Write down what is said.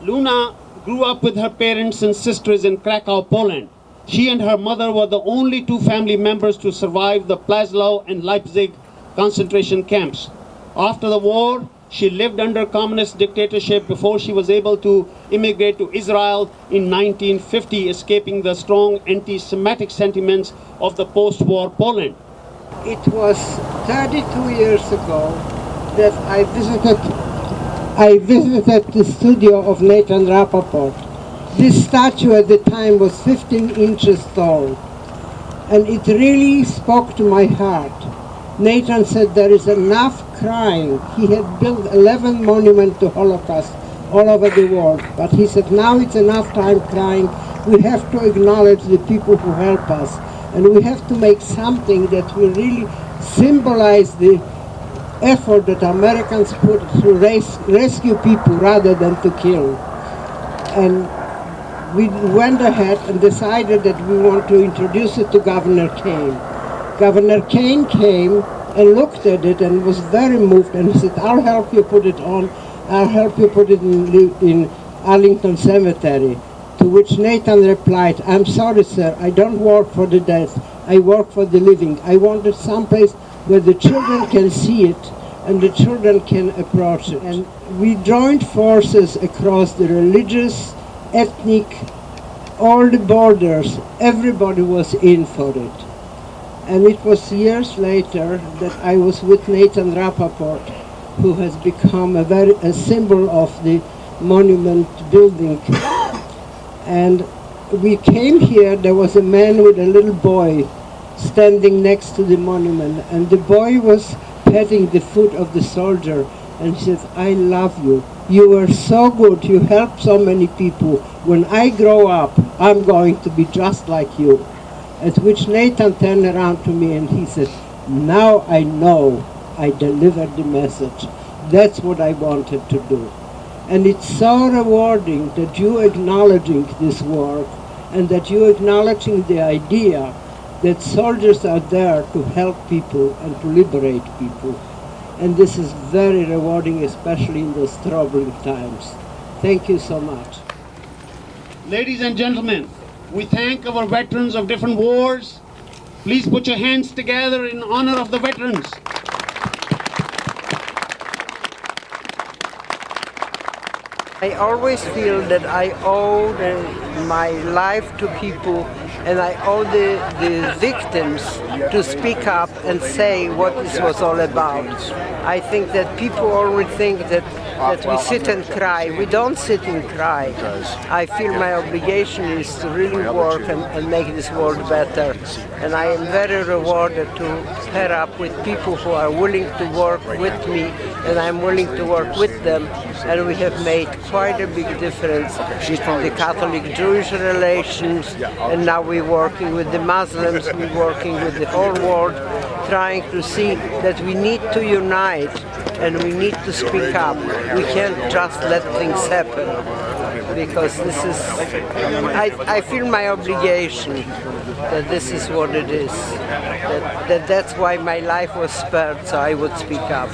Luna grew up with her parents and sisters in Krakow, Poland. She and her mother were the only two family members to survive the Plaslau and Leipzig concentration camps. After the war, she lived under communist dictatorship before she was able to immigrate to Israel in 1950, escaping the strong anti-Semitic sentiments of the post-war Poland. It was 32 years ago that I visited the studio of Nathan Rappaport. This statue at the time was 15 inches tall, and it really spoke to my heart. Nathan said there is enough crying. He had built 11 monuments to Holocaust all over the world, but he said now it's enough time crying. We have to acknowledge the people who help us, and we have to make something that will really symbolize the effort that Americans put to rescue people rather than to kill. And we went ahead and decided that we want to introduce it to Governor Kane. Governor Kane came and looked at it and was very moved, and he said, I'll help you put it on, I'll help you put it in Arlington Cemetery. To which Nathan replied, I'm sorry, sir, I don't work for the dead, I work for the living. I wanted someplace where the children can see it and the children can approach it. And we joined forces across the religious, ethnic, all the borders. Everybody was in for it. And it was years later that I was with Nathan Rappaport, who has become a symbol of the monument building. And we came here, there was a man with a little boy standing next to the monument, and the boy was petting the foot of the soldier, and he said, I love you. You were so good, you helped so many people. When I grow up, I'm going to be just like you. At which Nathan turned around to me and he said, now I know I delivered the message. That's what I wanted to do. And it's so rewarding that you acknowledging this work and that you acknowledging the idea that soldiers are there to help people and to liberate people. And this is very rewarding, especially in those troubling times. Thank you so much. Ladies and gentlemen, we thank our veterans of different wars. Please put your hands together in honor of the veterans. I always feel that I owe my life to people, and I owe the victims to speak up and say what this was all about. I think that people always think that we sit and cry. We don't sit and cry. I feel my obligation is to really work and make this world better. And I am very rewarded to pair up with people who are willing to work with me, and I'm willing to work with them. And we have made quite a big difference between the Catholic-Jewish relations, and now we're working with the Muslims, we're working with the whole world, trying to see that we need to unite and we need to speak up. We can't just let things happen, because this is, I feel my obligation that this is what it is, that's why my life was spared, so I would speak up.